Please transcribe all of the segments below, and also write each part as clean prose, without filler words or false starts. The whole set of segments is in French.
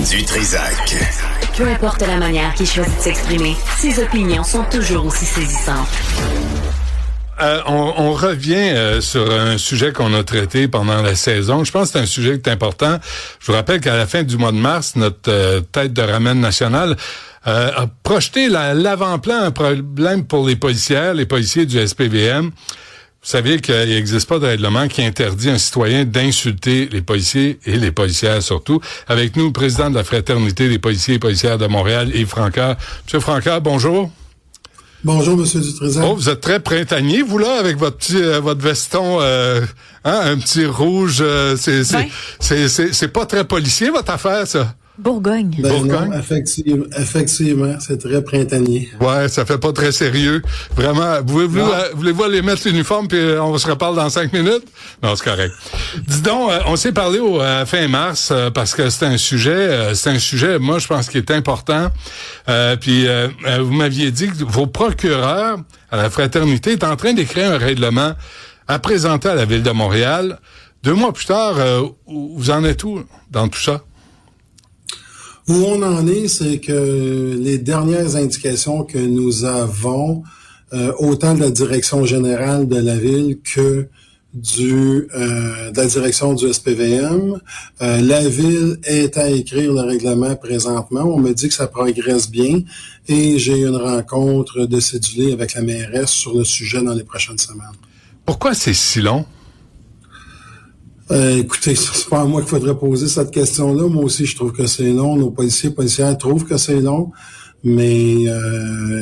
Du Trizac. Peu importe la manière qu'il choisit de s'exprimer, ses opinions sont toujours aussi saisissantes. On revient sur un sujet qu'on a traité pendant la saison. Je pense que c'est un sujet qui est important. Je vous rappelle qu'à la fin du mois de mars, notre tête de ramène nationale a projeté l'avant-plan un problème pour les policiers du SPVM. Vous savez qu'il n'existe pas de règlement qui interdit à un citoyen d'insulter les policiers et les policières surtout. Avec nous, le président de la Fraternité des policiers et policières de Montréal, Yves Francard. Monsieur Francard, bonjour. Bonjour, Monsieur Dutrisac. Oh, vous êtes très printanier, vous, là, avec votre veston, un petit rouge. C'est pas très policier, votre affaire, ça. Bourgogne. Non, effectivement, c'est très printanier. Ouais, ça fait pas très sérieux. Vraiment, voulez-vous aller mettre l'uniforme puis on se reparle dans 5 minutes? Non, c'est correct. Dis donc, on s'est parlé à fin mars parce que c'est un sujet, moi, je pense, qui est important. Puis vous m'aviez dit que vos procureurs à la Fraternité est en train d'écrire un règlement à présenter à la Ville de Montréal. 2 mois plus tard, vous en êtes où dans tout ça? Où on en est, c'est que les dernières indications que nous autant de la direction générale de la ville que de la direction du SPVM, la ville est à écrire le règlement présentement. On me dit que ça progresse bien et j'ai une rencontre de cédulée avec la mairesse sur le sujet dans les prochaines semaines. Pourquoi c'est si long? Écoutez, c'est pas à moi qu'il faudrait poser cette question-là. Moi aussi, je trouve que c'est long. Nos policières trouvent que c'est long. Mais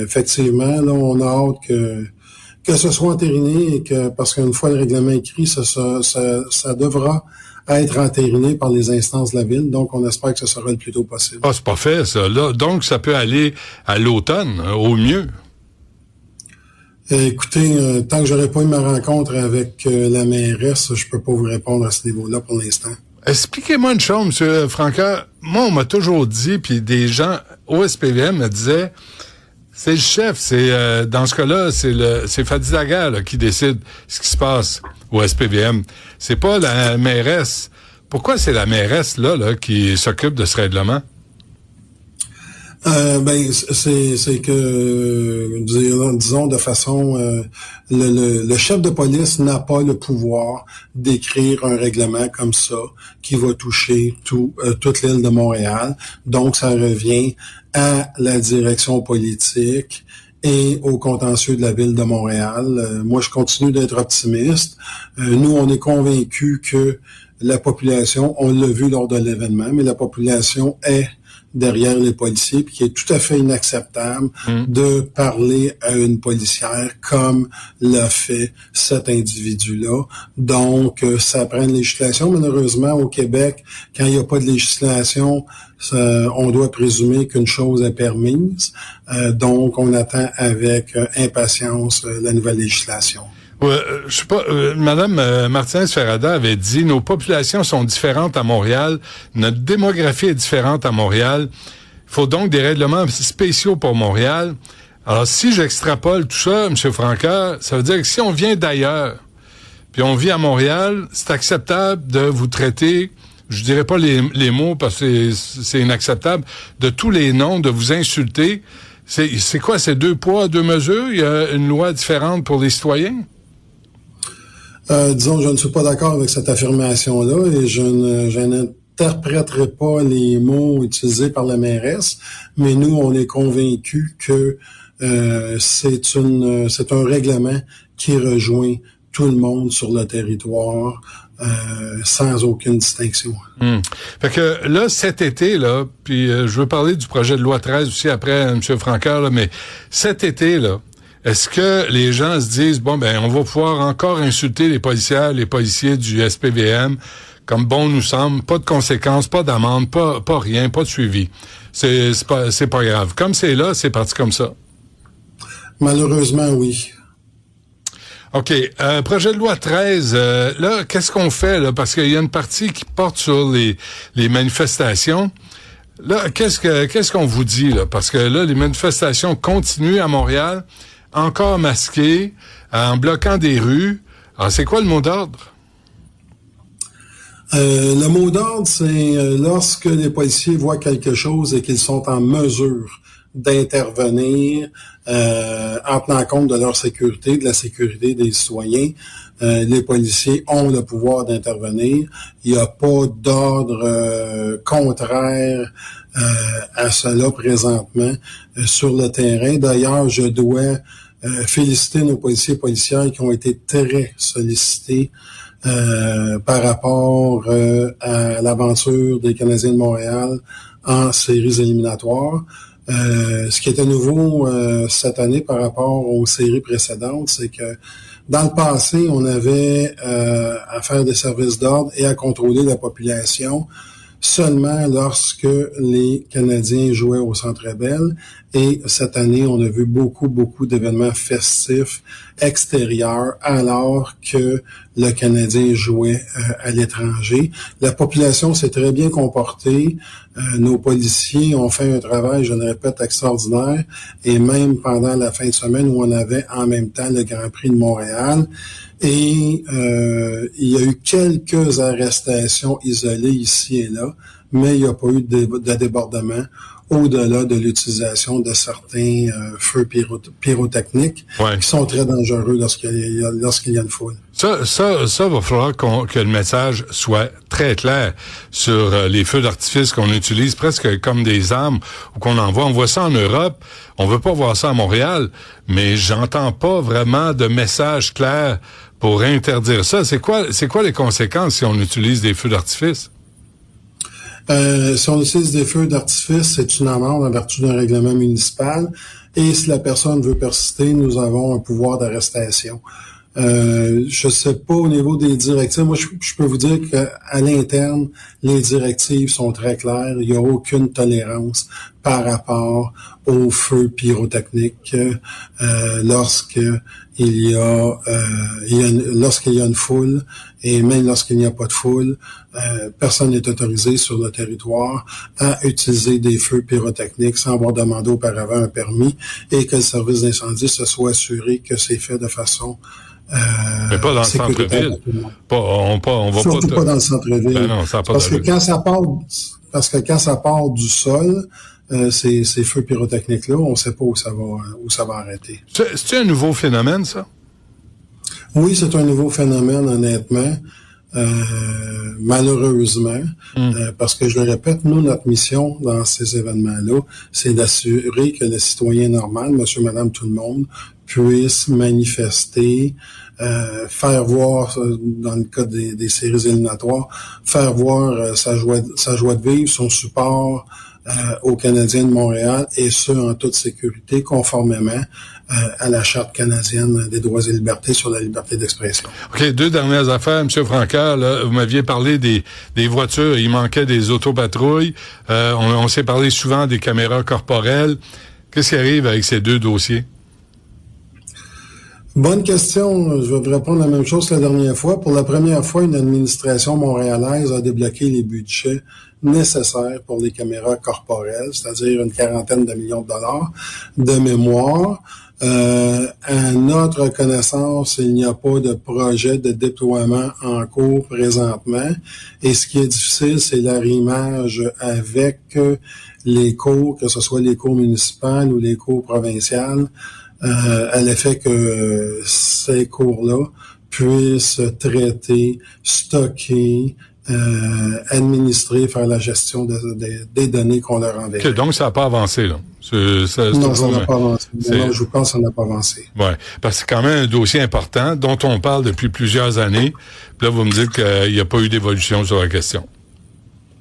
effectivement, là, on a hâte que ce soit entériné et que, parce qu'une fois le règlement écrit, ça devra être entériné par les instances de la ville. Donc, on espère que ce sera le plus tôt possible. Ah, c'est pas fait, ça. Là, donc, ça peut aller à l'automne, au mieux. Écoutez, tant que j'aurai pas eu ma rencontre avec la mairesse, je peux pas vous répondre à ce niveau-là pour l'instant. Expliquez-moi une chose, M. Francard. Moi, on m'a toujours dit, puis des gens au SPVM me disaient, c'est le chef, dans ce cas-là, c'est Fadi Daguerre qui décide ce qui se passe au SPVM. C'est pas la mairesse. Pourquoi c'est la mairesse là qui s'occupe de ce règlement? C'est que, disons de façon, le chef de police n'a pas le pouvoir d'écrire un règlement comme ça qui va toucher toute l'île de Montréal. Donc, ça revient à la direction politique et au contentieux de la ville de Montréal. Moi, je continue d'être optimiste. Nous, on est convaincus que la population, on l'a vu lors de l'événement, mais la population est derrière les policiers, puis qui est tout à fait inacceptable de parler à une policière comme l'a fait cet individu-là. Donc, ça prend une législation. Malheureusement, au Québec, quand il n'y a pas de législation, on doit présumer qu'une chose est permise. Donc, on attend avec impatience la nouvelle législation. Je sais pas, Madame Martinez-Ferrada avait dit, nos populations sont différentes à Montréal, notre démographie est différente à Montréal, il faut donc des règlements spéciaux pour Montréal. Alors, si j'extrapole tout ça, M. Francard, ça veut dire que si on vient d'ailleurs, puis on vit à Montréal, c'est acceptable de vous traiter, je dirais pas les mots parce que c'est inacceptable, de tous les noms, de vous insulter. C'est quoi, c'est 2 poids, 2 mesures? Il y a une loi différente pour les citoyens? Disons, je ne suis pas d'accord avec cette affirmation-là et je n'interpréterai pas les mots utilisés par la mairesse, mais nous, on est convaincus que c'est un règlement qui rejoint tout le monde sur le territoire sans aucune distinction. Fait que là, cet été, là, puis je veux parler du projet de loi 13 aussi après, M. Francard, là, mais cet été, là, est-ce que les gens se disent, on va pouvoir encore insulter les policiers du SPVM, comme bon nous semble, pas de conséquences, pas d'amende, pas rien, pas de suivi. C'est pas grave. Comme c'est là, c'est parti comme ça. Malheureusement, oui. OK. Projet de loi 13, là, qu'est-ce qu'on fait, là? Parce qu'il y a une partie qui porte sur les manifestations. Là, qu'est-ce qu'on vous dit, là? Parce que là, les manifestations continuent à Montréal, encore masquées, en bloquant des rues. Alors, c'est quoi le mot d'ordre? Le mot d'ordre, c'est lorsque les policiers voient quelque chose et qu'ils sont en mesure d'intervenir en tenant compte de leur sécurité, de la sécurité des citoyens. Les policiers ont le pouvoir d'intervenir. Il n'y a pas d'ordre contraire à cela présentement sur le terrain. D'ailleurs, je dois féliciter nos policiers et policières qui ont été très sollicités par rapport à l'aventure des Canadiens de Montréal en séries éliminatoires. Ce qui était nouveau cette année par rapport aux séries précédentes, c'est que dans le passé, on avait à faire des services d'ordre et à contrôler la population seulement lorsque les Canadiens jouaient au Centre Bell. Et cette année, on a vu beaucoup d'événements festifs extérieurs alors que le Canadien jouait à l'étranger. La population s'est très bien comportée. Nos policiers ont fait un travail, je le répète, extraordinaire. Et même pendant la fin de semaine où on avait en même temps le Grand Prix de Montréal, et il y a eu quelques arrestations isolées ici et là, mais il n'y a pas eu de débordement au-delà de l'utilisation de certains feux pyrotechniques qui sont très dangereux lorsqu'il y a une foule. Ça, va falloir que le message soit très clair sur les feux d'artifice qu'on utilise presque comme des armes ou qu'on envoie. On voit ça en Europe. On veut pas voir ça à Montréal, mais j'entends pas vraiment de message clair pour interdire ça. C'est quoi les conséquences si on utilise des feux d'artifice? Si on utilise des feux d'artifice, c'est une amende en vertu d'un règlement municipal. Et si la personne veut persister, nous avons un pouvoir d'arrestation. Je sais pas au niveau des directives. Moi, je peux vous dire qu'à l'interne, les directives sont très claires. Il n'y a aucune tolérance par rapport aux feux pyrotechniques lorsqu'il y a une foule et même lorsqu'il n'y a pas de foule, personne n'est autorisé sur le territoire à utiliser des feux pyrotechniques sans avoir demandé auparavant un permis et que le service d'incendie se soit assuré que c'est fait de façon mais pas dans le centre-ville. On va surtout pas dans le centre-ville. Ben non, ça n'a pas parce que quand ça part du sol, ces feux pyrotechniques-là, on ne sait pas où ça va arrêter. C'est un nouveau phénomène, ça? Oui, c'est un nouveau phénomène, honnêtement. Malheureusement, parce que je le répète, nous, notre mission dans ces événements-là, c'est d'assurer que le citoyen normal, monsieur, madame, tout le monde, puisse manifester, faire voir, dans le cas des séries éliminatoires, faire voir sa joie de vivre, son support aux Canadiens de Montréal, et ce, en toute sécurité, conformément à la Charte canadienne des droits et libertés sur la liberté d'expression. OK, 2 dernières affaires, M. Francaire. Là, vous m'aviez parlé des voitures, il manquait des autopatrouilles. On s'est parlé souvent des caméras corporelles. Qu'est-ce qui arrive avec ces 2 dossiers? Bonne question. Je vais vous répondre la même chose que la dernière fois. Pour la première fois, une administration montréalaise a débloqué les budgets nécessaires pour les caméras corporelles, c'est-à-dire une 40aine de millions de dollars de mémoire. À notre connaissance, il n'y a pas de projet de déploiement en cours présentement. Et ce qui est difficile, c'est l'arrimage avec les cours, que ce soit les cours municipales ou les cours provinciales, à l'effet que ces cours-là puissent traiter, stocker, administrer, faire la gestion des données qu'on leur enverra. Okay, donc ça n'a pas avancé, là. Non, ça n'a pas avancé. Non, je vous pense que ça n'a pas avancé. Ouais, parce que c'est quand même un dossier important dont on parle depuis plusieurs années. Puis là, vous me dites qu'il n'y a pas eu d'évolution sur la question.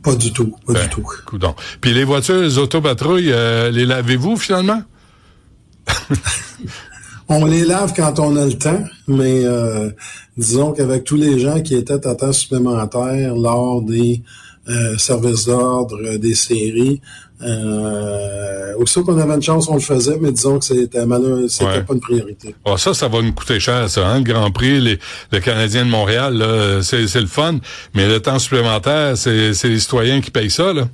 Pas du tout, pas du tout. Coudonc. Puis les voitures, les autopatrouilles, les lavez-vous finalement? On les lave quand on a le temps, mais disons qu'avec tous les gens qui étaient à temps supplémentaire lors des services d'ordre, des séries, aussitôt qu'on avait une chance, on le faisait, mais disons que c'était malheureux, c'était pas une priorité. Ah, ça va nous coûter cher, ça, hein? Le Grand Prix, le Canadien de Montréal, là, c'est le fun, mais le temps supplémentaire, c'est les citoyens qui payent ça, là.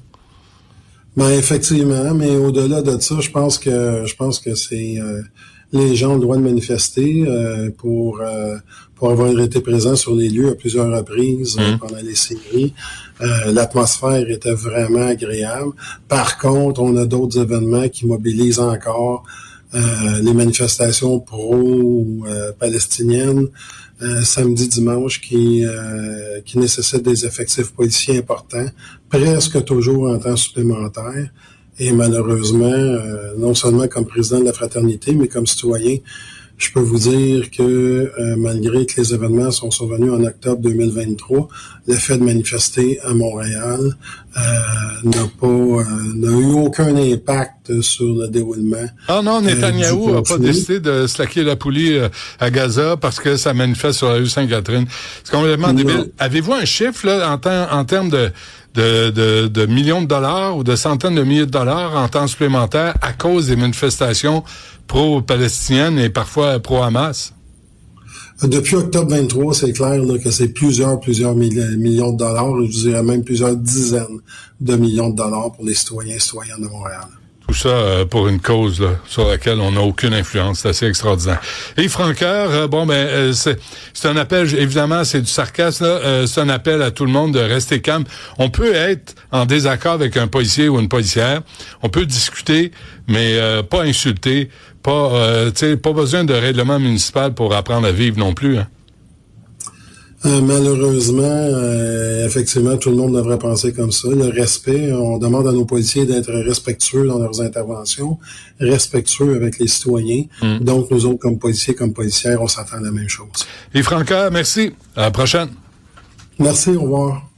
Ben effectivement, mais au-delà de ça, je pense que c'est Les gens ont le droit de manifester pour avoir été présents sur les lieux à plusieurs reprises pendant les séries. L'atmosphère était vraiment agréable. Par contre, on a d'autres événements qui mobilisent encore les manifestations pro-palestiniennes samedi, dimanche qui nécessitent des effectifs policiers importants, presque toujours en temps supplémentaire. Et malheureusement, non seulement comme président de la fraternité, mais comme citoyen, je peux vous dire que malgré que les événements sont survenus en octobre 2023, le fait de manifester à Montréal n'a eu aucun impact sur le déroulement. Ah non, Netanyahou n'a pas décidé de slacker la poulie à Gaza parce que ça manifeste sur la rue Sainte-Catherine. C'est complètement débile. Avez-vous un chiffre là en termes de millions de dollars ou de centaines de milliers de dollars en temps supplémentaire à cause des manifestations pro-palestiniennes et parfois pro-Hamas? Depuis octobre 23, c'est clair là, que c'est plusieurs millions de dollars, je dirais même plusieurs dizaines de millions de dollars pour les citoyens et citoyennes de Montréal. Tout ça pour une cause là, sur laquelle on n'a aucune influence. C'est assez extraordinaire. Et Francoeur, c'est un appel, évidemment, c'est du sarcasme, là, c'est un appel à tout le monde de rester calme. On peut être en désaccord avec un policier ou une policière, on peut discuter, mais pas insulter, pas besoin de règlement municipal pour apprendre à vivre non plus. Hein. Malheureusement, effectivement, tout le monde devrait penser comme ça. Le respect, on demande à nos policiers d'être respectueux dans leurs interventions, respectueux avec les citoyens. Donc, nous autres, comme policiers, comme policières, on s'attend à la même chose. Et Francoeur, merci. À la prochaine. Merci, au revoir.